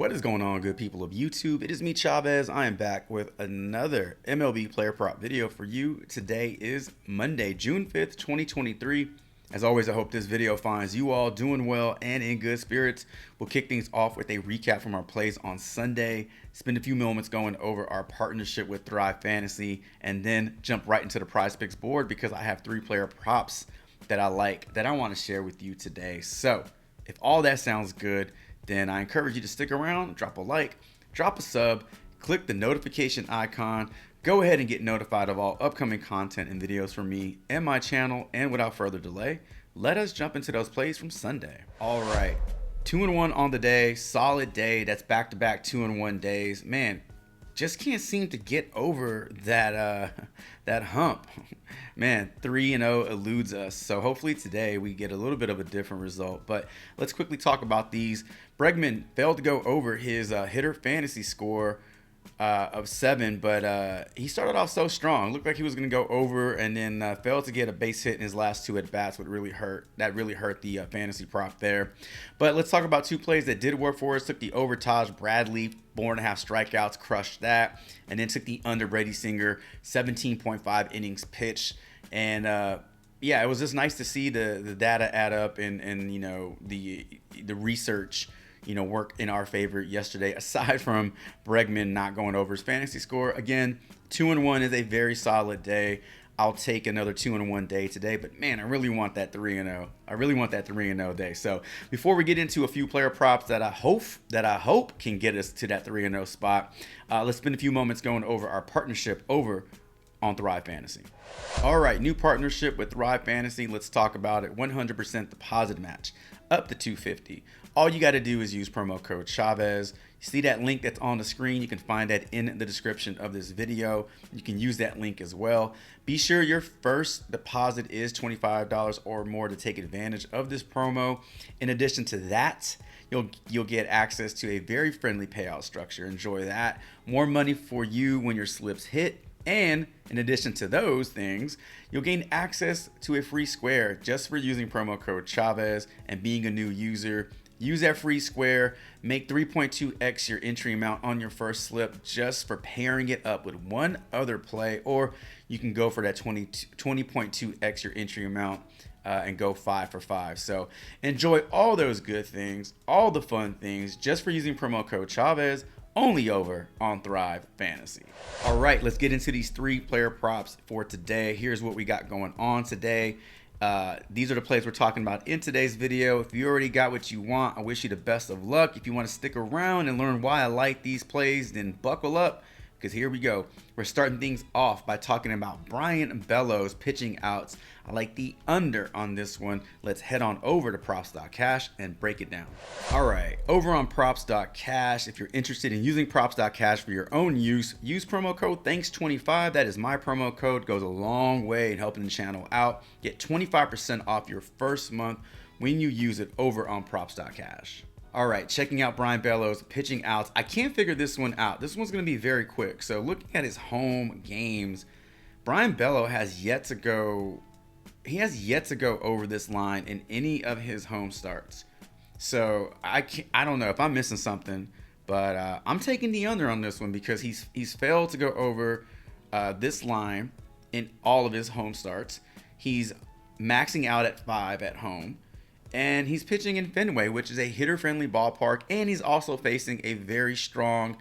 What is going on, good people of YouTube? It is me, Chavez. I am back with another MLB player prop video for you. Today is Monday, June 5th, 2023. As always, I hope this video finds you all doing well and in good spirits. We'll kick things off with a recap from our plays on Sunday, spend a few moments going over our partnership with Thrive Fantasy, and then jump right into the Prizepicks board because I have 3 player props that I like that I want to share with you today. So if all that sounds good, then I encourage you to stick around, drop a like, drop a sub, click the notification icon, go ahead and get notified of all upcoming content and videos from me and my channel. And without further delay, let us jump into those plays from Sunday. All right, 2-1 on the day, solid day. That's back-to-back 2-1 days. Man, just can't seem to get over that that hump. Man, 3-0 eludes us. So hopefully today we get a little bit of a different result. But let's quickly talk about these. Bregman failed to go over his hitter fantasy score of 7, but he started off so strong. Looked like he was going to go over, and then failed to get a base hit in his last 2 at bats. That really hurt the fantasy prop there. But let's talk about 2 plays that did work for us. Took the over Taj Bradley, 4.5 strikeouts, crushed that, and then took the under Brady Singer, 17.5 innings pitched. And yeah, it was just nice to see the data add up, and you know, the research, you know, work in our favor yesterday, aside from Bregman not going over his fantasy score. Again, 2-1 is a very solid day. I'll take another 2-1 day today, but man, I really want that 3-0. I really want that 3-0 day. So before we get into a few player props that I hope can get us to that 3-0 spot, let's spend a few moments going over our partnership over on Thrive Fantasy. All right, new partnership with Thrive Fantasy. Let's talk about it. 100% deposit match up to $250. All you got to do is use promo code Chavez. You see that link that's on the screen? You can find that in the description of this video. You can use that link as well. Be sure your first deposit is $25 or more to take advantage of this promo. In addition to that, you'll get access to a very friendly payout structure. Enjoy that. More money for you when your slips hit. And in addition to those things, you'll gain access to a free square just for using promo code Chavez and being a new user. Use that free square, make 3.2x your entry amount on your first slip just for pairing it up with one other play, or you can go for that 20.2x your entry amount and go 5 for 5. So enjoy all those good things, all the fun things, just for using promo code Chavez, only over on Thrive Fantasy. All right, let's get into these 3 player props for today. Here's what we got going on today. These are the plays we're talking about in today's video. If you already got what you want, I wish you the best of luck. If you want to stick around and learn why I like these plays, then buckle up, because here we go. We're starting things off by talking about Brayan Bello's pitching outs. I like the under on this one. Let's head on over to props.cash and break it down. All right, over on props.cash, if you're interested in using props.cash for your own use, use promo code THANKS25. That is my promo code. Goes a long way in helping the channel out. Get 25% off your first month when you use it over on props.cash. All right, checking out Brayan Bello's pitching outs. I can't figure this one out. This one's going to be very quick. So looking at his home games, Brayan Bello has yet to go. He has yet to go over this line in any of his home starts. So I don't know if I'm missing something, but I'm taking the under on this one because he's failed to go over this line in all of his home starts. He's maxing out at 5 at home. And he's pitching in Fenway, which is a hitter-friendly ballpark, and he's also facing a very strong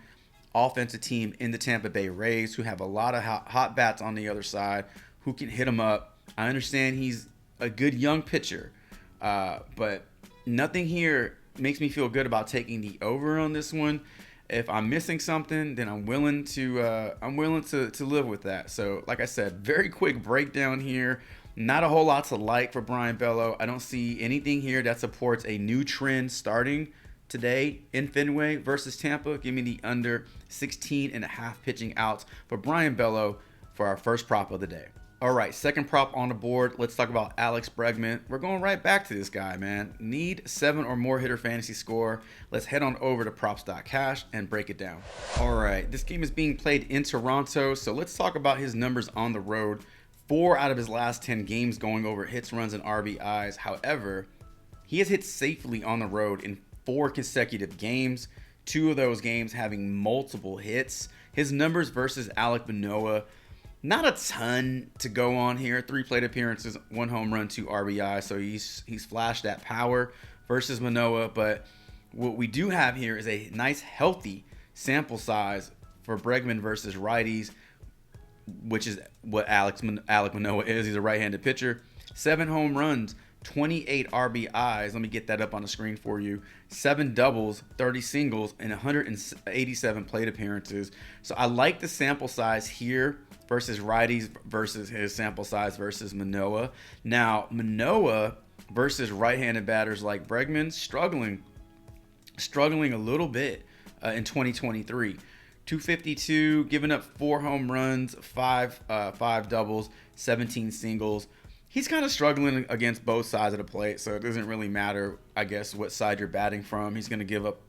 offensive team in the Tampa Bay Rays who have a lot of hot bats on the other side who can hit him up. I understand he's a good young pitcher, but nothing here makes me feel good about taking the over on this one. If I'm missing something, then I'm willing to live with that. So, like I said, very quick breakdown here. Not a whole lot to like for Brayan Bello. I don't see anything here that supports a new trend starting today in Fenway versus Tampa. Give me the under 16.5 pitching outs for Brayan Bello for our first prop of the day. All right, second prop on the board. Let's talk about Alex Bregman. We're going right back to this guy, man. Need 7 or more hitter fantasy score. Let's head on over to props.cash and break it down. All right, this game is being played in Toronto, so let's talk about his numbers on the road. 4 out of his last 10 games going over hits, runs, and RBIs. However, he has hit safely on the road in 4 consecutive games. 2 of those games having multiple hits. His numbers versus Alek Manoah, not a ton to go on here. 3 plate appearances, 1 home run, 2 RBI. So he's flashed that power versus Manoah. But what we do have here is a nice healthy sample size for Bregman versus righties, which is what Alek Manoah is. He's a right-handed pitcher. 7 home runs, 28 RBIs. Let me get that up on the screen for you. 7 doubles, 30 singles, and 187 plate appearances. So I like the sample size here versus righties versus his sample size versus Manoah. Now, Manoah versus right-handed batters like Bregman, struggling a little bit in 2023. 252, giving up 4 home runs, 5 doubles, 17 singles. He's kind of struggling against both sides of the plate, so it doesn't really matter, I guess, what side you're batting from. He's going to give up,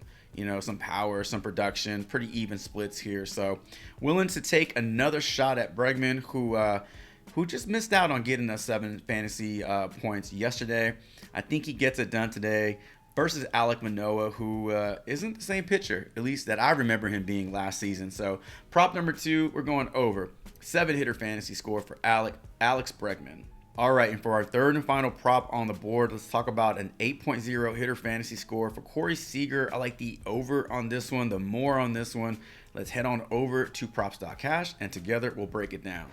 some power, some production, pretty even splits here. So willing to take another shot at Bregman, who just missed out on getting us 7 fantasy points yesterday. I think he gets it done today versus Alek Manoah, who isn't the same pitcher, at least that I remember him being last season. So prop number 2, we're going over. 7-hitter fantasy score for Alex Bregman. All right, and for our third and final prop on the board, let's talk about an 8.0 hitter fantasy score for Corey Seager. I like the over on this one, the more on this one. Let's head on over to props.cash, and together we'll break it down.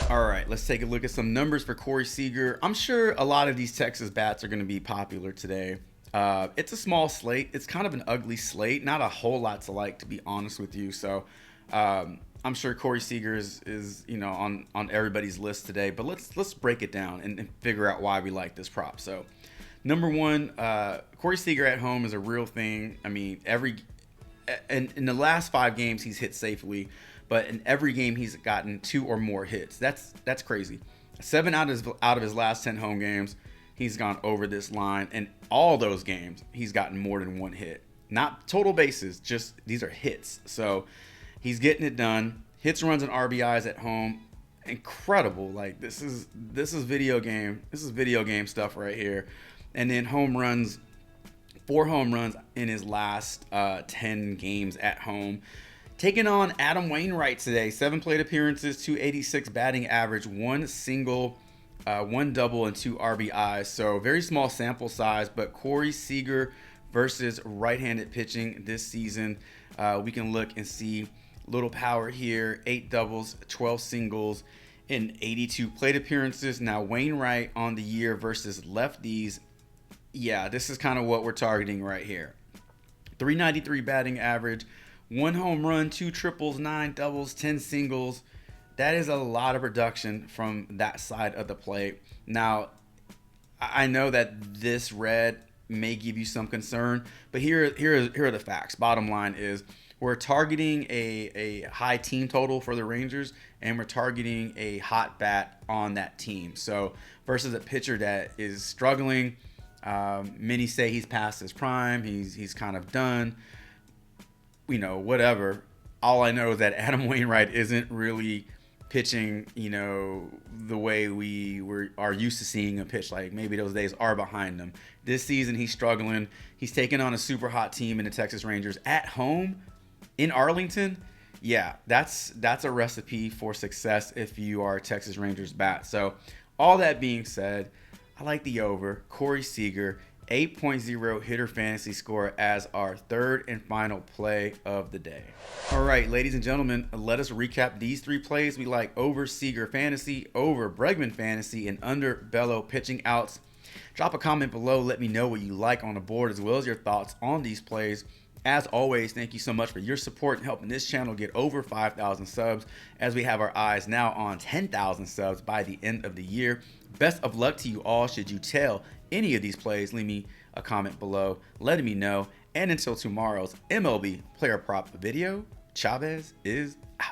All right, let's take a look at some numbers for Corey Seager. I'm sure a lot of these Texas bats are going to be popular today. It's a small slate. It's kind of an ugly slate. Not a whole lot to like, to be honest with you. So I'm sure Corey Seager is on everybody's list today. But let's break it down and figure out why we like this prop. So number 1, Corey Seager at home is a real thing. I mean, in the last 5 games he's hit safely, but in every game he's gotten 2 or more hits. That's crazy. 7 out of his last 10 home games, he's gone over this line, and all those games he's gotten more than 1 hit. Not total bases, just these are hits. So he's getting it done. Hits, runs, and RBIs at home, incredible. Like this is video game. This is video game stuff right here. And then home runs, 4 home runs in his last 10 games at home. Taking on Adam Wainwright today. 7 plate appearances, 286 batting average, 1 single. 1 double and 2 RBIs. So very small sample size, but Corey Seager versus right-handed pitching this season, we can look and see little power here. 8 doubles, 12 singles, and 82 plate appearances. Now Wainwright on the year versus lefties. Yeah, this is kind of what we're targeting right here. 393 batting average, 1 home run, 2 triples, 9 doubles, 10 singles. That is a lot of production from that side of the plate. Now, I know that this red may give you some concern, but here are the facts. Bottom line is we're targeting a high team total for the Rangers, and we're targeting a hot bat on that team. So versus a pitcher that is struggling, many say he's past his prime, he's kind of done, whatever. All I know is that Adam Wainwright isn't really pitching, the way we are used to seeing him pitch. Like maybe those days are behind him. This season he's struggling. He's taking on a super hot team in the Texas Rangers at home in Arlington. Yeah, that's a recipe for success if you are a Texas Rangers bat. So all that being said, I like the over. Corey Seager, 8.0 hitter fantasy score as our third and final play of the day. All right, ladies and gentlemen, let us recap these 3 plays we like: over Seager fantasy, over Bregman fantasy, and under Bello pitching outs. Drop a comment below. Let me know what you like on the board as well as your thoughts on these plays. As always, thank you so much for your support and helping this channel get over 5,000 subs, as we have our eyes now on 10,000 subs by the end of the year. Best of luck to you all. Should you tail any of these plays, leave me a comment below letting me know. And until tomorrow's MLB player prop video, Chavez is out.